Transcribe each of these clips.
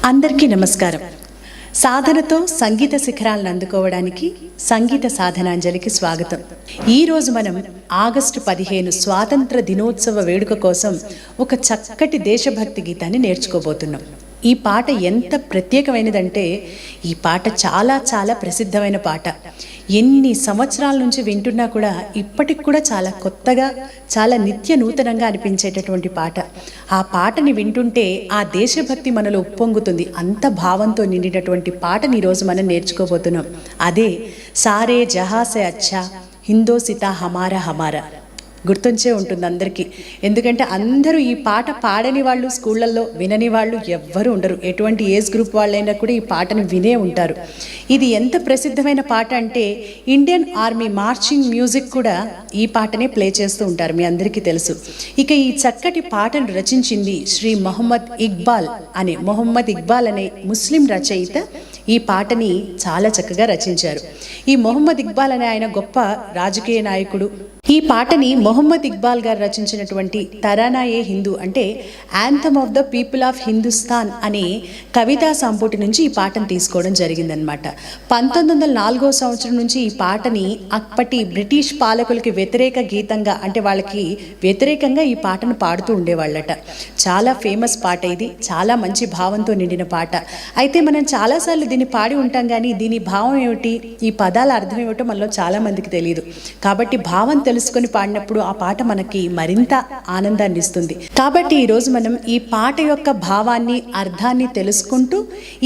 అందరికీ నమస్కారం. సాధనతో సంగీత శిఖరాలను అందుకోవడానికి సంగీత సాధనాంజలికి స్వాగతం. ఈరోజు మనం ఆగస్టు 15 స్వాతంత్ర దినోత్సవ వేడుక కోసం ఒక చక్కటి దేశభక్తి గీతాన్ని నేర్చుకోబోతున్నాం. ఈ పాట ఎంత ప్రత్యేకమైనదంటే ఈ పాట చాలా చాలా ప్రసిద్ధమైన పాట. ఎన్ని సంవత్సరాల నుంచి వింటున్నా కూడా ఇప్పటికి కూడా చాలా కొత్తగా, చాలా నిత్య నూతనంగా అనిపించేటటువంటి పాట. ఆ పాటని వింటుంటే ఆ దేశభక్తి మనలో ఉప్పొంగుతుంది. అంత భావంతో నిండినటువంటి పాటని ఈరోజు మనం నేర్చుకోబోతున్నాం. అదే సారే జహాసే అచ్చా హిందోసితా హమారా హమారా. గుర్తుంచే ఉంటుంది అందరికీ. ఎందుకంటే అందరూ ఈ పాట పాడని వాళ్ళు, స్కూళ్ళల్లో వినని వాళ్ళు ఎవ్వరూ ఉండరు. ఎటువంటి ఏజ్ గ్రూప్ వాళ్ళైనా కూడా ఈ పాటను వినే ఉంటారు. ఇది ఎంత ప్రసిద్ధమైన పాట అంటే ఇండియన్ ఆర్మీ మార్చింగ్ మ్యూజిక్ కూడా ఈ పాటనే ప్లే చేస్తూ ఉంటారు, మీ అందరికీ తెలుసు. ఇక ఈ చక్కటి పాటను రచించింది శ్రీ మొహమ్మద్ ఇక్బాల్ అనే ముస్లిం రచయిత ఈ పాటని చాలా చక్కగా రచించారు. ఈ మొహమ్మద్ ఇక్బాల్ అనే ఆయన గొప్ప రాజకీయ నాయకుడు. ఈ పాటని మొహమ్మద్ ఇక్బాల్ గారు రచించినటువంటి తరానా ఏ హిందూ అంటే anthem of the people of Hindustan అనే కవితా సంపుటి నుంచి ఈ పాటను తీసుకోవడం జరిగిందనమాట. 1904 సంవత్సరం నుంచి ఈ పాటని అప్పటి బ్రిటిష్ పాలకులకి వ్యతిరేక గీతంగా, అంటే వాళ్ళకి వ్యతిరేకంగా ఈ పాటను పాడుతూ ఉండేవాళ్ళట. చాలా ఫేమస్ పాట ఇది, చాలా మంచి భావంతో నిండిన పాట. అయితే మనం చాలాసార్లు దీన్ని పాడి ఉంటాం, కానీ దీని భావం ఏమిటి, ఈ పదాల అర్థం ఏమిటో మనలో చాలా మందికి తెలియదు. కాబట్టి భావం తెలుసుకొని పాడినప్పుడు ఆ పాట మనకి మరింత ఆనందాన్ని ఇస్తుంది. కాబట్టి ఈరోజు మనం ఈ పాట యొక్క భావాన్ని, అర్థాన్ని తెలుసుకుంటూ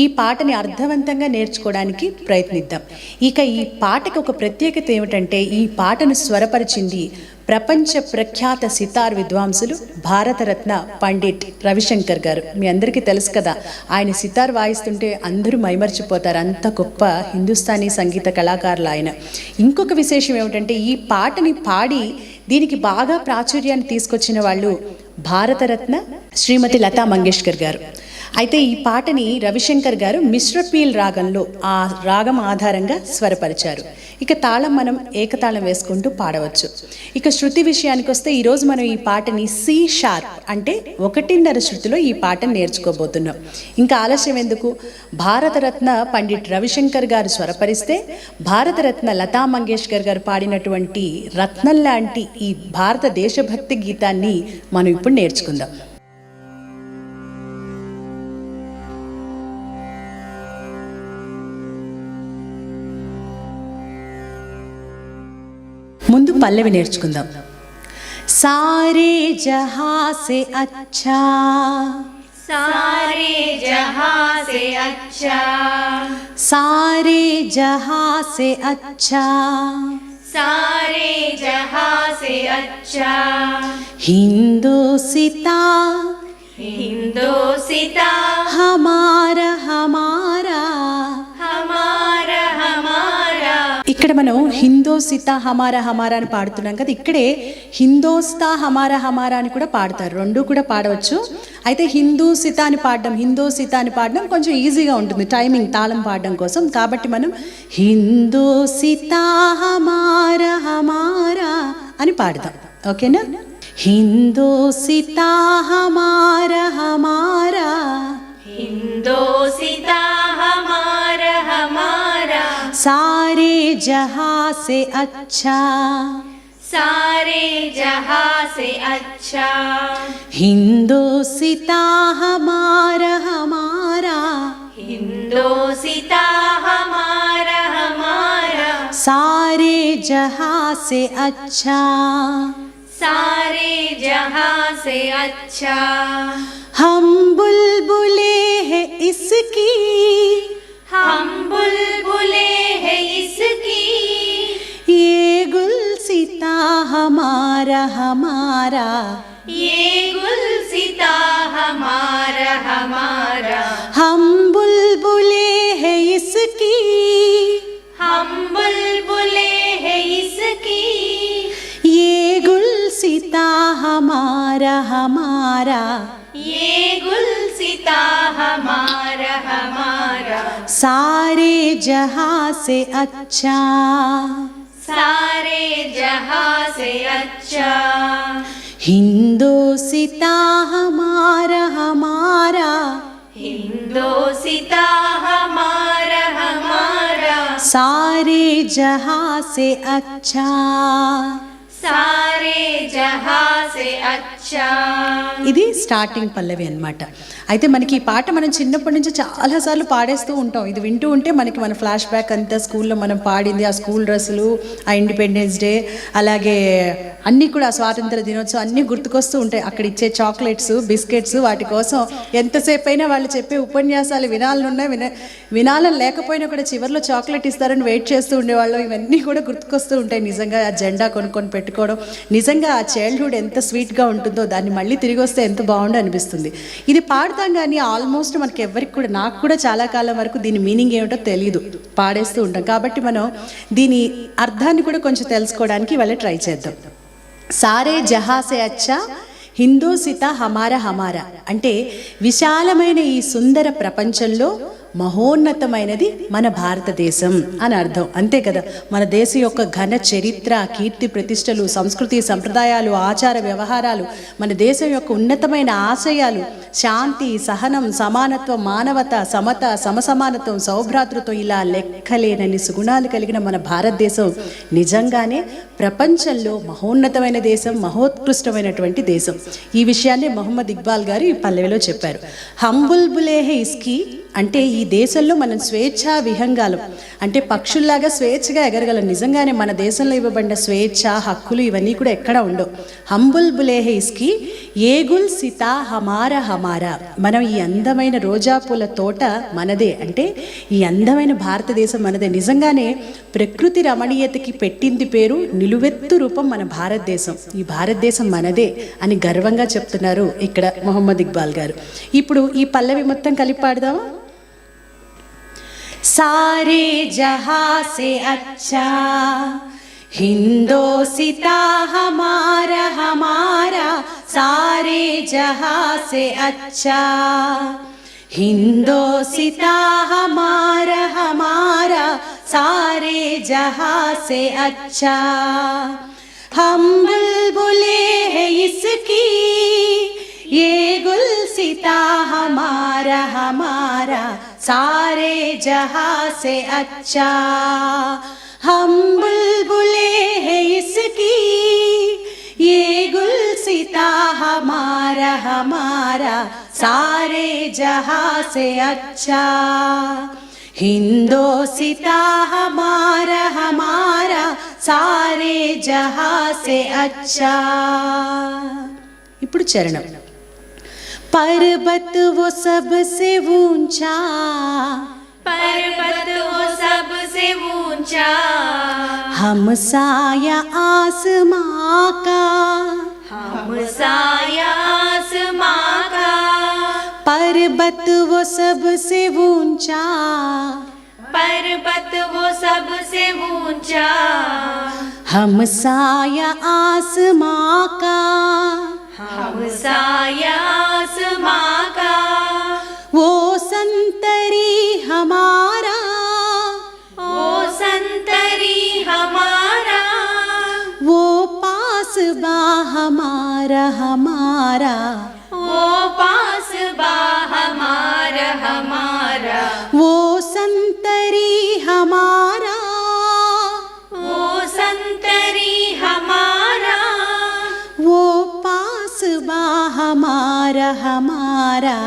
ఈ పాటని అర్థవంతంగా నేర్చుకోవడానికి ప్రయత్నిద్దాం. ఇక ఈ పాటకి ఒక ప్రత్యేకత ఏమిటంటే ఈ పాటను స్వరపరిచింది ప్రపంచ ప్రఖ్యాత సితార్ విద్వాంసులు భారతరత్న పండిట్ రవిశంకర్ గారు. మీ అందరికీ తెలుసు కదా, ఆయన సితార్ వాయిస్తుంటే అందరూ మైమర్చిపోతారు. అంత గొప్ప హిందుస్థానీ సంగీత కళాకారులు ఆయన. ఇంకొక విశేషం ఏమిటంటే ఈ పాటని పాడి దీనికి బాగా ప్రాచుర్యాన్ని తీసుకొచ్చిన వాళ్ళు భారతరత్న శ్రీమతి లతా మంగేష్కర్ గారు. అయితే ఈ పాటని రవిశంకర్ గారు మిశ్రపీల్ రాగంలో, ఆ రాగం ఆధారంగా స్వరపరిచారు. ఇక తాళం మనం ఏకతాళం వేసుకుంటూ పాడవచ్చు. ఇక శృతి విషయానికి వస్తే ఈరోజు మనం ఈ పాటని సి షార్ప్ అంటే 1.5 శృతిలో ఈ పాటను నేర్చుకోబోతున్నాం. ఇంకా ఆలస్యం ఎందుకు, భారతరత్న పండిట్ రవిశంకర్ గారు స్వరపరిస్తే భారతరత్న లతా మంగేష్కర్ గారు పాడినటువంటి రత్నం లాంటి ఈ భారత దేశభక్తి గీతాన్ని మనం ఇప్పుడు నేర్చుకుందాం. ముందు పల్లవి నేర్చుకుందాం. సారే జహా సే అచ్చా, सारे जहां से अच्छा, सारे जहां से अच्छा, सारे जहां से अच्छा, हिंदोसिता हिंदोसिता हमारा हमारा. हमारा हमारा. ఇక్కడ మనం హిందోసితా హమారా హమారా అని పాడుతున్నాం కదా, ఇక్కడే హిందోస్తా హమారా హమారా అని కూడా పాడతారు. రెండు కూడా పాడవచ్చు. అయితే హిందూసితా అని పాడడం కొంచెం ఈజీగా ఉంటుంది, టైమింగ్, తాళం పాడడం కోసం. కాబట్టి మనం హిందోసితా హమారా హమారా అని పాడదాం. ఓకేనా? हिंदोसिता हमारा हमारा, हिंदोसिता हमारा हमारा, सारे जहां से अच्छा, सारे जहां से अच्छा, हिंदोसिता हमारा हमारा, हिंदोसिता हमारा हमारा, सारे जहां से अच्छा, सारे जहां से अच्छा, हम बुलबुले हैं इसकी, हम बुलबुले हैं इसकी, ये गुलसिता हमारा हमारा, ये गुलसिता हमारा हमारा, हम बुलबुले हैं इसकी, हम बुलबुले हैं इसकी, ये गुलसिता हमारा हमारा, ये गुलसिता हमारा हमारा, सारे जहां से अच्छा, सारे जहां से अच्छा, हिंदोसिता हमारा हमारा, हिंदू हिंदोसिता हमारा हमारा सारे जहां से अच्छा सारे जहां से अच्छा. ఇది స్టార్టింగ్ పల్లవి అన్నమాట. అయితే మనకి ఈ పాట మనం చిన్నప్పటి నుంచి చాలాసార్లు పాడేస్తూ ఉంటాం. ఇది వింటూ ఉంటే మనకి మన ఫ్లాష్ బ్యాక్ అంతా స్కూల్లో మనం పాడింది, ఆ స్కూల్ డ్రెస్సులు, ఆ ఇండిపెండెన్స్ డే, అలాగే అన్నీ కూడా స్వాతంత్ర దినోత్సవం అన్నీ గుర్తుకొస్తూ ఉంటాయి. అక్కడ ఇచ్చే చాక్లెట్స్, బిస్కెట్స్, వాటి కోసం ఎంతసేపు అయినా వాళ్ళు చెప్పే ఉపన్యాసాలు వినాలనున్నా వినాలని లేకపోయినా కూడా చివరిలో చాక్లెట్ ఇస్తారని వెయిట్ చేస్తూ ఉండేవాళ్ళం. ఇవన్నీ కూడా గుర్తుకొస్తూ ఉంటాయి. నిజంగా ఆ జెండా కొనుక్కొని పెట్టుకోవడం, నిజంగా ఆ చైల్డ్హుడ్ ఎంత స్వీట్గా ఉంటుందో, దాన్ని మళ్ళీ తిరిగి వస్తే ఎంత బాగుండో అనిపిస్తుంది. ఇది పాడతాం కానీ ఆల్మోస్ట్ మనకి ఎవరికి కూడా, నాకు కూడా చాలా కాలం వరకు దీని మీనింగ్ ఏమిటో తెలియదు, పాడేస్తూ ఉంటాం. కాబట్టి మనం దీని అర్థాన్ని కూడా కొంచెం తెలుసుకోవడానికి ఇవాళ ట్రై చేద్దాం. సారే జహాసే అచ్చా హిందోసితా హమారా హమారా అంటే విశాలమైన ఈ సుందర ప్రపంచంలో మహోన్నతమైనది మన భారతదేశం అని అర్థం. అంతే కదా, మన దేశం యొక్క ఘన చరిత్ర, కీర్తి ప్రతిష్టలు, సంస్కృతి సంప్రదాయాలు, ఆచార వ్యవహారాలు, మన దేశం యొక్క ఉన్నతమైన ఆశయాలు, శాంతి, సహనం, సమానత్వం, మానవత, సమత, సమసమానత్వం, సౌభ్రాతృత్వం, ఇలా లెక్కలేనన్ని సుగుణాలు కలిగిన మన భారతదేశం నిజంగానే ప్రపంచంలో మహోన్నతమైన దేశం, మహోత్కృష్టమైనటువంటి దేశం. ఈ విషయాన్ని మొహమ్మద్ ఇక్బాల్ గారు ఈ పల్లవిలో చెప్పారు. హంబుల్బులేహే ఇస్కి అంటే ఈ దేశంలో మనం స్వేచ్ఛా విహంగాలం, అంటే పక్షుల్లాగా స్వేచ్ఛగా ఎగరగలం. నిజంగానే మన దేశంలో ఇవ్వబడిన స్వేచ్ఛ, హక్కులు ఇవన్నీ కూడా ఎక్కడా ఉండవు. హంబుల్ బులేహే ఇస్కి ఏగుల్ సితా హమారా హమారా, మనం ఈ అందమైన రోజా పూల తోట మనదే, అంటే ఈ అందమైన భారతదేశం మనదే. నిజంగానే ప్రకృతి రమణీయతకి పెట్టింది పేరు, నిలువెత్తు రూపం మన భారతదేశం. ఈ భారతదేశం మనదే అని గర్వంగా చెప్తున్నారు ఇక్కడ మొహమ్మద్ ఇక్బాల్ గారు. ఇప్పుడు ఈ పల్లవి మొత్తం కలిపి పాడదామా? सारे जहां से अच्छा हिंदोसिता हमारा हमारा सारे जहां से अच्छा हिंदोसिता हमारा हमारा सारे जहां से अच्छा हम बुलबुले हैं इसकी ये गुलसिता हमारा हमारा सारे जहां से अच्छा हम बुलबुले हैं इसकी ये गुलसिता हमारा हमारा सारे जहां से अच्छा हिंदोसिता हमारा हमारा सारे जहां से अच्छा. ఇప్పుడు చరణం. पर्वत वो सबसे ऊंचा पर्वत वो सबसे ऊंचा हम साया आसमां का हम साया आसमां का पर्वत वो सबसे ऊंचा पर्वत वो सबसे ऊंचा हम साया आसमां का हम साया आसमां का वो संतरी हमारा वो संतरी हमारा वो पासबा हमारा हमारा वो पासबा हमारा हमारा वो संतरी हमारा वो संतरी हमारा वो पासबा हमारा हमारा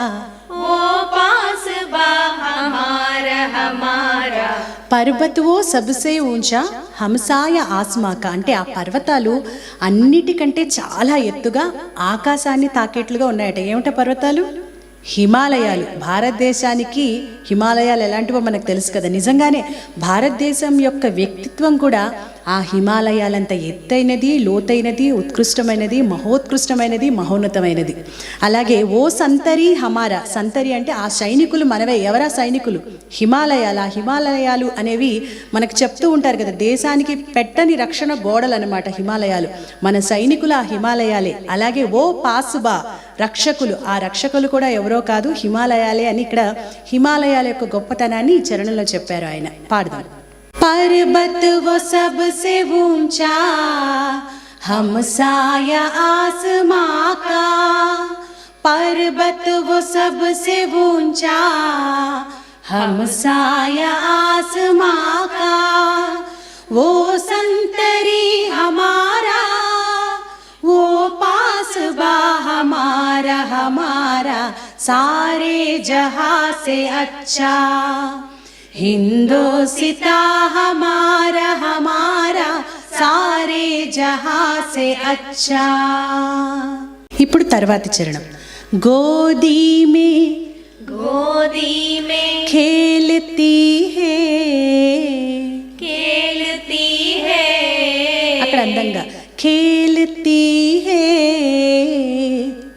वो पासबा हमारा हमारा పర్వత్ ఓ సబ్సే ఊంచా హంసాయ ఆస్మాక అంటే ఆ పర్వతాలు అన్నిటికంటే చాలా ఎత్తుగా ఆకాశాన్ని తాకేట్లుగా ఉన్నాయట. ఏమిట పర్వతాలు? హిమాలయాలు. భారతదేశానికి హిమాలయాలు ఎలాంటివో మనకు తెలుసు కదా. నిజంగానే భారతదేశం యొక్క వ్యక్తిత్వం కూడా ఆ హిమాలయాలంత ఎత్తైనది, లోతైనది, ఉత్కృష్టమైనది, మహోత్కృష్టమైనది, మహోన్నతమైనది. అలాగే ఓ సంతరి హమారా, సంతరి అంటే ఆ సైనికులు మనవే. ఎవరా సైనికులు? హిమాలయాలు. ఆ హిమాలయాలు అనేవి మనకు చెప్తూ ఉంటారు కదా, దేశానికి పెట్టని రక్షణ గోడలు అనమాట హిమాలయాలు. మన సైనికులు ఆ హిమాలయాలే. అలాగే ఓ పాసుబా, రక్షకులు. ఆ రక్షకులు కూడా ఎవరో కాదు, హిమాలయాలే అని ఇక్కడ హిమాలయాల యొక్క గొప్పతనాన్ని ఈ చరణంలో చెప్పారు ఆయన. పాడదాం. पर्वत वो सबसे ऊंचा हम साया आसमां का पर्वत वो सबसे ऊंचा, हम साया आसमां का। वो संतरी हमारा, वो पासबा हमारा, हमारा सारे जहां से अच्छा। हिंदोसिता हमारा, हमारा सारे जहां से अच्छा। ఇప్పుడు తర్వాతి చరణం. गोदी में, गोदी में खेलती है, खेलती है। అక్కడ అందంగా खेलती है,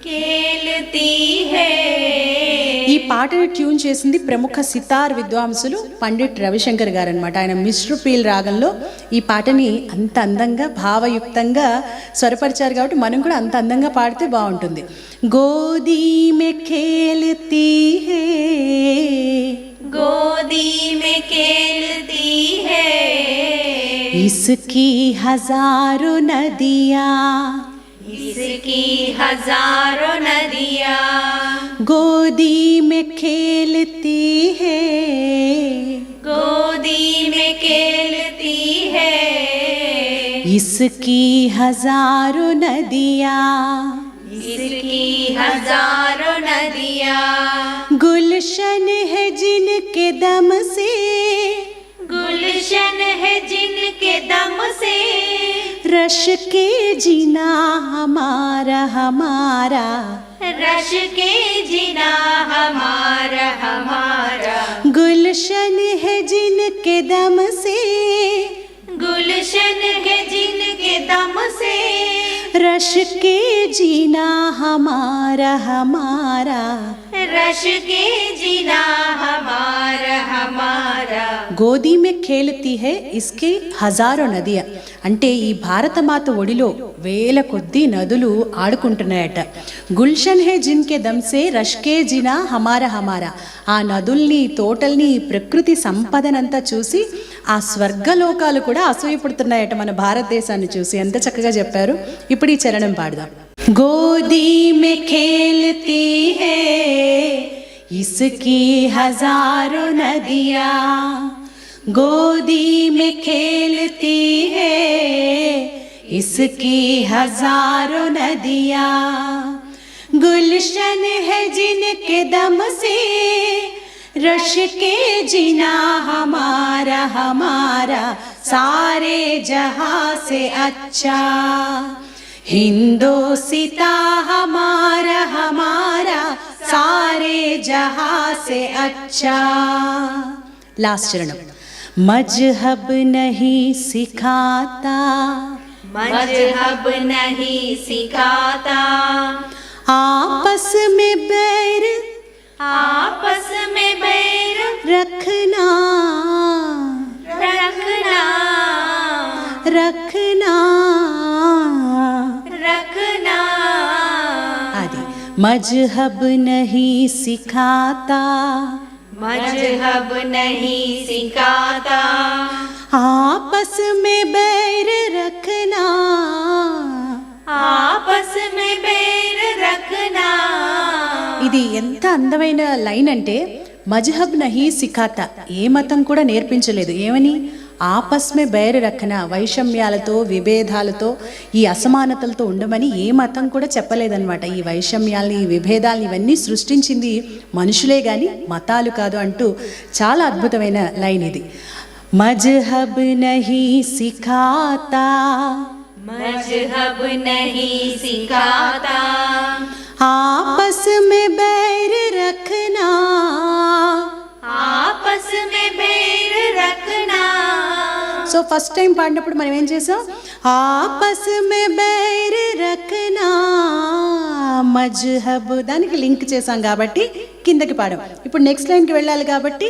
खेलती है। ఈ పాటను ట్యూన్ చేసింది ప్రముఖ సితార్ విద్వాంసులు పండిట్ రవిశంకర్ గారు అనమాట. ఆయన మిశ్రు పీల్ రాగంలో ఈ పాటని అంత అందంగా భావయుక్తంగా స్వరపరిచారు కాబట్టి మనం కూడా అంత అందంగా పాడితే బాగుంటుంది. గోదీ మే ఖేల్తీ హే, गोदी में खेलती है। इसकी हजारों नदियाँ, इसकी हजारों नदियाँ गोदी में खेलती है, गोदी में खेलती है। इसकी हजारों नदियाँ, इसकी हजारों नदियाँ गुलशन है जिनके दम से, गुलशन है जिनके दम से। रश के जीना हमारा, हमारा रश के जीना हमारा, हमारा गुलशन है जिनके दम से, गुलशन है जिनके दम से। रश के जीना हमारा, हमारा रश के जीना हमारा, हमारा గోదీ మే ఖేల్తీ హే ఇస్కి హజారో నదియా. అంటే ఈ భారతమాత ఒడిలో వేల కొద్దీ నదులు ఆడుకుంటున్నాయట. గుల్షన్ హే జిన్కే దమ్సే రష్కే జినా హమారా, హమారా ఆ నదుల్ని తోటల్ని ప్రకృతి సంపదనంతా చూసి ఆ స్వర్గలోకాలు కూడా అసూయపడుతున్నాయట మన భారతదేశాన్ని చూసి. ఎంత చక్కగా చెప్పారు. ఇప్పుడు ఈ చరణం పాడదాం. గోదీ మే ఖేల్తీ హే इसकी हजारों नदियाँ, गोदी में खेलती है, इसकी हजारों नदियाँ गुलशन है जिनके दम से, रश के जीना हमारा, हमारा सारे जहां से अच्छा। हिंदोसिता हमारा, हमारा सारे जहां से अच्छा। लास्ट चरण. मजहब नहीं सिखाता, मजहब नहीं सिखाता। आपस में बैर, आपस में बैर रखना, रखना, रखना रखना। आदि. मजहब नहीं सिखाता, मजहब नहीं सिखाता। आपस में बैर रखना, आपस में बैर रखना। ఇది ఎంత అందమైన లైన్ అంటే మజ్హబ్ నహీ సిఖాతా, ఏ మతం కూడా నేర్పించలేదు. ఏమని? ఆపస్ మే బైర్ రఖనా, వైషమ్యాలతో విభేదాలతో ఈ అసమానతలతో ఉండమని ఏ మతం కూడా చెప్పలేదన్నమాట. ఈ వైషమ్యాల్ని ఈ విభేదాలని ఇవన్నీ సృష్టించింది మనుషులే కానీ మతాలు కాదు అంటూ చాలా అద్భుతమైన లైన్ ఇది. మజ్హబ్ నహీ సిఖాతా, मजहब नहीं सिखाता। आपस में बैर रखना, आपस में बैर रखना। సో ఫస్ట్ టైం పాడినప్పుడు మనం ఏం చేసాం? ఆపస్ మే బైర్ రఖనా, మజ్హబ్ దానికి లింక్ చేసాం కాబట్టి కిందకి పాడాం. ఇప్పుడు నెక్స్ట్ లైన్కి వెళ్ళాలి కాబట్టి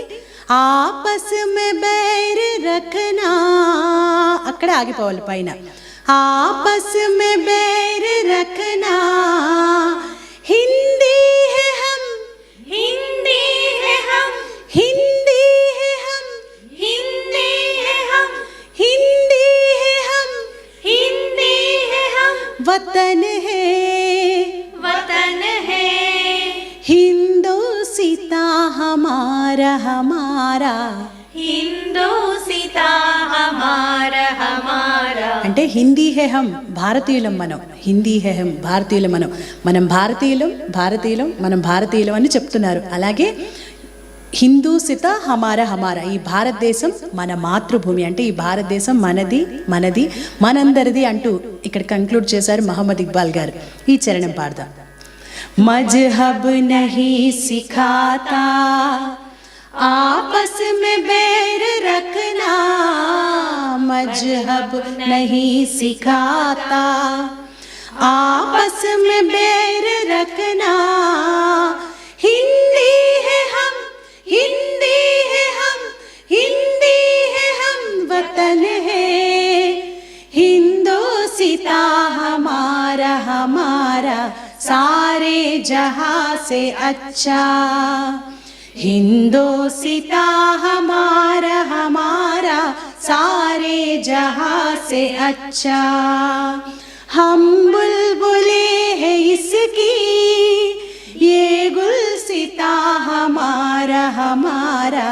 ఆపస్ మే బైర్ రఖనా అక్కడే ఆగిపోవాలి పైన. ఆపస్ మే బైర్ రఖనా, హిందీ హై హమ్, हिंदी है हम, హిందీ హై హమ్, हिंदी है हम, హిందీ హై హమ్, हिंदी है हम। वतन है, वतन है, हमारा. हिंदोसिता हमारा हमारा. అంటే హిందీ హే హం, భారతీయులం మనం. హిందీ హే హం, భారతీయులం మనం. మనం భారతీయులం మనం భారతీయులం అని చెప్తున్నారు. అలాగే హిందూసిత హమారా హమారా, ఈ భారతదేశం మన మాతృభూమి, అంటే ఈ భారతదేశం మనది మనందరిది అంటూ ఇక్కడ కంక్లూడ్ చేశారు మహమ్మద్ ఇక్బాల్ గారు. ఈ చరణం పాడదాం. మజ్హబ్ నహీ సిఖాతా आपस में बैर रखना, मजहब नहीं सिखाता आपस में बैर रखना. हिंदी है हम हिंदी है हम हिंदी है हम वतन है. हिंदोसिता हमारा हमारा सारे जहां से अच्छा. हिंदोसिता हमारा हमारा सारे जहां से अच्छा. हम बुलबुले हैं इसकी ये गुलसिता हमारा हमारा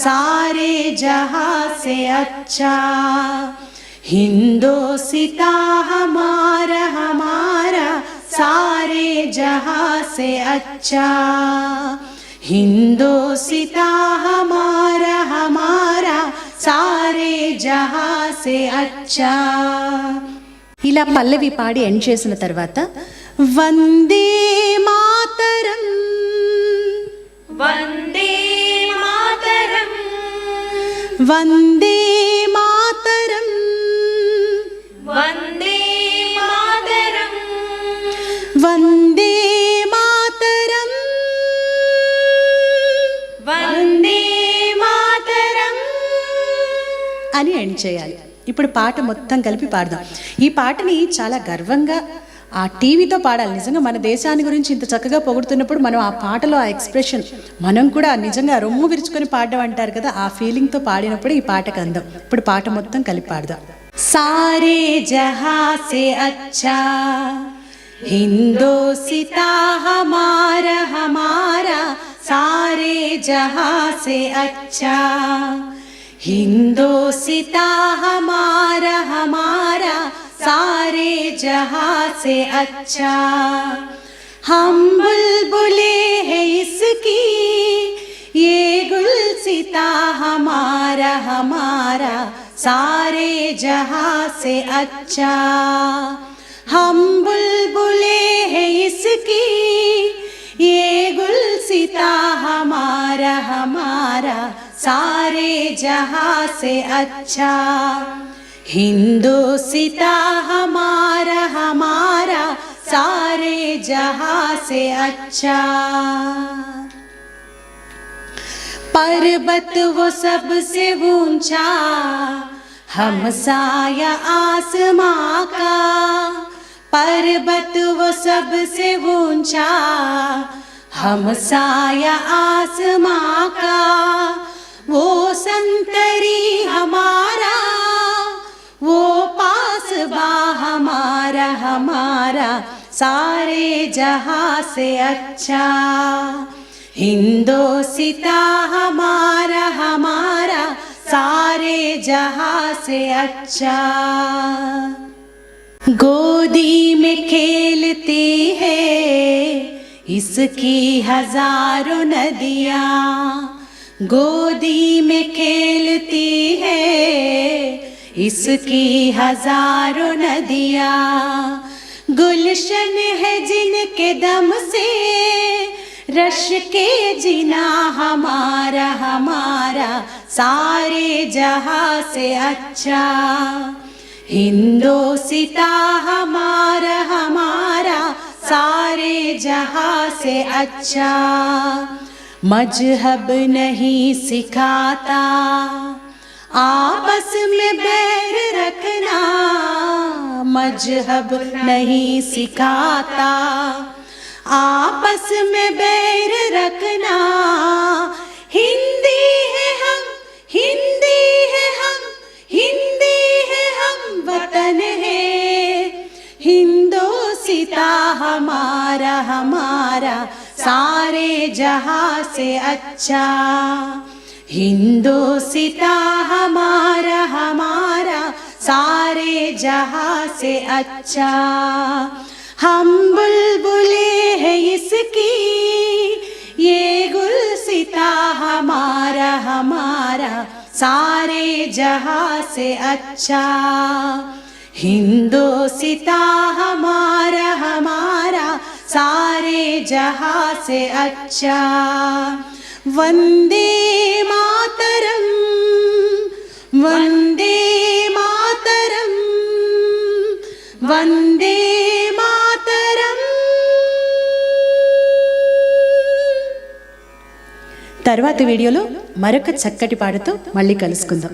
सारे जहां से अच्छा. हिंदोसिता हमारा हमारा सारे जहां से अच्छा. हिंदोसिता हमारा हमारा सारे जहां से अच्छा. ఇలా పల్లవి పాడి ఎండ్ చేసిన తర్వాత వందే మాతరం वंदे मातरम వందే మాతరం वंदे मातरम వందే మాతరం वंदे मातरम అని ఎండ్ చేయాలి. ఇప్పుడు పాట మొత్తం కలిపి పాడదాం. ఈ పాటని చాలా గర్వంగా ఆ టీవీతో పాడాలి. నిజంగా మన దేశాన్ని గురించి ఇంత చక్కగా పొగుడుతున్నప్పుడు మనం ఆ పాటలో ఆ ఎక్స్ప్రెషన్ మనం కూడా నిజంగా రొమ్ము విరుచుకొని పాడడం అంటారు కదా, ఆ ఫీలింగ్తో పాడినప్పుడు ఈ పాటకు అందం. ఇప్పుడు పాట మొత్తం కలిపి పాడదాం. సారే జహా సే అచ్చా हिंदोसिता हमारा हमारा सारे जहां से अच्छा. हिंदोसिता हमारा हमारा सारे जहां से अच्छा. हम बुलबुले हैं इसकी ये गुलसिता हमारा हमारा सारे जहां से अच्छा. हम बुलबुले हैं इसकी ये गुलसिता हमारा हमारा सारे जहां से अच्छा. हिंदोसिता हमारा हमारा सारे जहां से अच्छा. पर्वत वो सबसे ऊंचा हमसाया आसमां का. पर्वत वो सबसे ऊंचा हमसाया आसमां का. वो संतरी हमारा वो पासबा हमारा हमारा सारे जहां से अच्छा. हिंदोसिता हमारा हमारा सारे जहां से अच्छा. गोदी में खेलती है इसकी हजारों नदियाँ. गोदी में खेलती है इसकी हजारों नदियाँ. गुलशन है जिनके दम से रश के जिना हमारा हमारा सारे जहां से अच्छा. हिंदोसिता हमारा हमारा सारे जहां से अच्छा. मजहब नहीं सिखाता आपस में बैर रखना. मजहब नहीं सिखाता आपस में बैर रखना. हिंदी है हम हिंदी है हम हिंदी है हम वतन है. हिंदोसिता हमारा हमारा सारे जहां से अच्छा. हिंदोसिता हमारा हमारा सारे जहां से अच्छा, हम बुलबुले हैं इसकी ये गुलसिता हमारा हमारा सारे जहां से अच्छा, हिंदोसिता हमारा हमारा सारे जहां से अच्छा। वंदे मातरम वंदे मातरम वंदे मातरम। తర్వాతి వీడియోలో మరొక చక్కటి పాటతో మళ్ళీ కలుసుకుందాం.